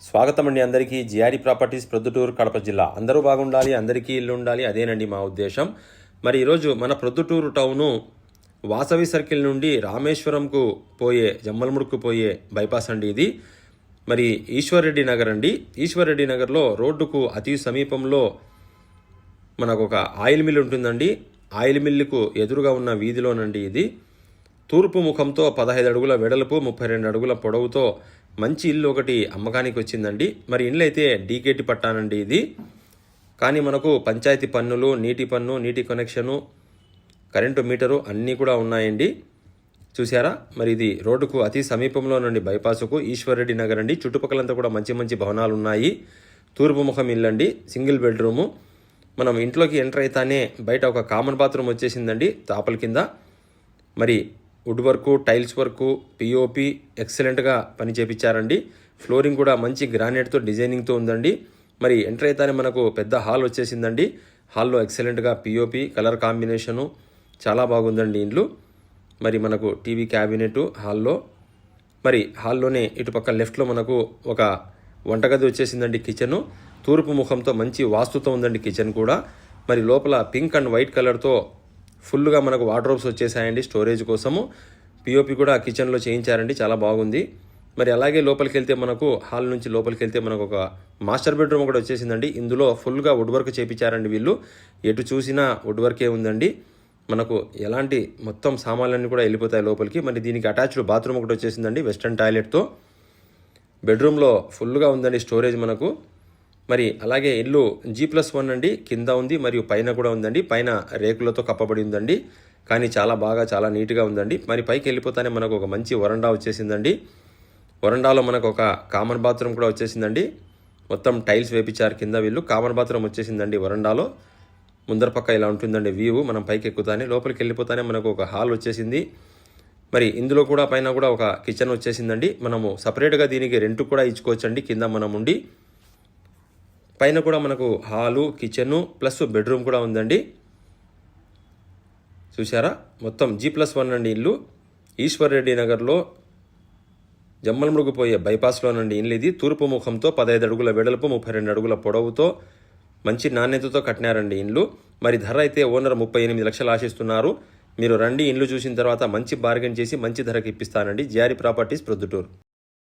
స్వాగతం అండి అందరికీ. జిఆర్ఈ ప్రాపర్టీస్ ప్రొద్దుటూరు కడప జిల్లా. అందరూ బాగుండాలి, అందరికీ ఇల్లు ఉండాలి, అదేనండి మా ఉద్దేశం. మరి ఈరోజు మన ప్రొద్దుటూరు టౌను వాసవి సర్కిల్ నుండి రామేశ్వరంకు పోయే జమ్మలముడుకు పోయే బైపాస్ అండి ఇది. మరి ఈశ్వర్రెడ్డి నగర్ అండి. ఈశ్వర్రెడ్డి నగర్లో రోడ్డుకు అతి సమీపంలో మనకు ఒక ఆయిల్ మిల్ ఉంటుందండి. ఆయిల్ మిల్లుకు ఎదురుగా ఉన్న వీధిలోనండి ఇది. తూర్పు ముఖంతో 15 అడుగుల వెడల్పు 32 అడుగుల పొడవుతో మంచి ఇల్లు ఒకటి అమ్మకానికి వచ్చిందండి. మరి ఇల్లు అయితే డీకేటీ పట్టానండి ఇది. కానీ మనకు పంచాయతీ పన్నులు, నీటి పన్ను, నీటి కనెక్షను, కరెంటు మీటరు అన్నీ కూడా ఉన్నాయండి. చూసారా? మరి ఇది రోడ్డుకు అతి సమీపంలో నుండి బైపాసుకు ఈశ్వర్రెడ్డి నగర్ అండి. చుట్టుపక్కలంతా కూడా మంచి మంచి భవనాలు ఉన్నాయి. తూర్పు ముఖం ఇల్లు అండి, సింగిల్ బెడ్రూము. మనం ఇంట్లోకి ఎంటర్ అయితేనే బయట ఒక కామన్ బాత్రూమ్ వచ్చేసిందండి తాపల కింద. మరి wood work, tiles work, POP ఎక్సలెంట్గా పని చేపించారండి. ఫ్లోరింగ్ కూడా మంచి గ్రానైట్తో డిజైనింగ్తో ఉందండి. మరి ఎంటర్ అయితేనే మనకు పెద్ద హాల్ వచ్చేసిందండి. హాల్లో ఎక్సలెంట్గా పిఓపి కలర్ కాంబినేషను చాలా బాగుందండి ఇల్లు. మరి మనకు టీవీ క్యాబినెట్ హాల్లో. మరి హాల్లోనే ఇటుపక్క లెఫ్ట్లో మనకు ఒక వంటగది వచ్చేసిందండి. కిచెను తూర్పు ముఖంతో మంచి వాస్తుతో ఉందండి కిచెన్ కూడా. మరి లోపల పింక్ అండ్ వైట్ కలర్తో ఫుల్గా మనకు వార్డ్రోబ్స్ వచ్చేసాయండి స్టోరేజ్ కోసము. పిఓపి కూడా కిచెన్లో చేయించారండి, చాలా బాగుంది. మరి అలాగే లోపలికి వెళ్తే మనకు హాల్ నుంచి లోపలికి వెళ్తే మనకు ఒక మాస్టర్ బెడ్రూమ్ కూడా వచ్చేసిందండి. ఇందులో ఫుల్గా వుడ్ వర్క్ చేయించారండి వీళ్ళు. ఎటు చూసినా వుడ్ వర్కే ఉందండి. మనకు ఎలాంటి మొత్తం సామాన్లన్నీ కూడా వెళ్ళిపోతాయి లోపలికి. మరి దీనికి అటాచ్డ్ బాత్రూమ్ ఒకటి వచ్చేసిందండి వెస్ట్రన్ టాయిలెట్తో. బెడ్రూమ్లో ఫుల్గా ఉందండి స్టోరేజ్ మనకు. మరి అలాగే ఇల్లు G+1 అండి. కింద ఉంది మరియు పైన కూడా ఉందండి. పైన రేకులతో కప్పబడి ఉందండి. కానీ చాలా నీట్గా ఉందండి. మరి పైకి వెళ్ళిపోతానే మనకు ఒక మంచి వరండా వచ్చేసిందండి. వరండాలో మనకు ఒక కామన్ బాత్రూమ్ కూడా వచ్చేసిందండి. మొత్తం టైల్స్ వేపించారు కింద వీళ్ళు. కామన్ బాత్రూమ్ వచ్చేసిందండి వరండాలో. ముందర పక్క ఇలా ఉంటుందండి వ్యూ. మనం పైకి ఎక్కుతానే లోపలికి వెళ్ళిపోతానే మనకు ఒక హాల్ వచ్చేసింది. మరి ఇందులో కూడా పైన కూడా ఒక కిచెన్ వచ్చేసిందండి. మనము సపరేట్గా దీనికి రెంట్ కూడా ఇచ్చుకోవచ్చండి కింద మనం ఉండి. పైన కూడా మనకు హాలు, కిచెను ప్లస్ బెడ్రూమ్ కూడా ఉందండి. చూసారా? మొత్తం G+1 అండి ఇల్లు. ఈశ్వర్రెడ్డి నగర్లో జమ్మలముడుగు పోయే బైపాస్లోనండి ఇల్లు ఇది. తూర్పు ముఖంతో 15 అడుగుల వెడల్పు 32 అడుగుల పొడవుతో మంచి నాణ్యతతో కట్టినారండి ఇల్లు. మరి ధర అయితే ఓనర్ 38 లక్షలు ఆశిస్తున్నారు. మీరు రండి, ఇల్లు చూసిన తర్వాత మంచి బార్గెన్ చేసి మంచి ధరకి ఇప్పిస్తానండి. GRE properties Proddatur.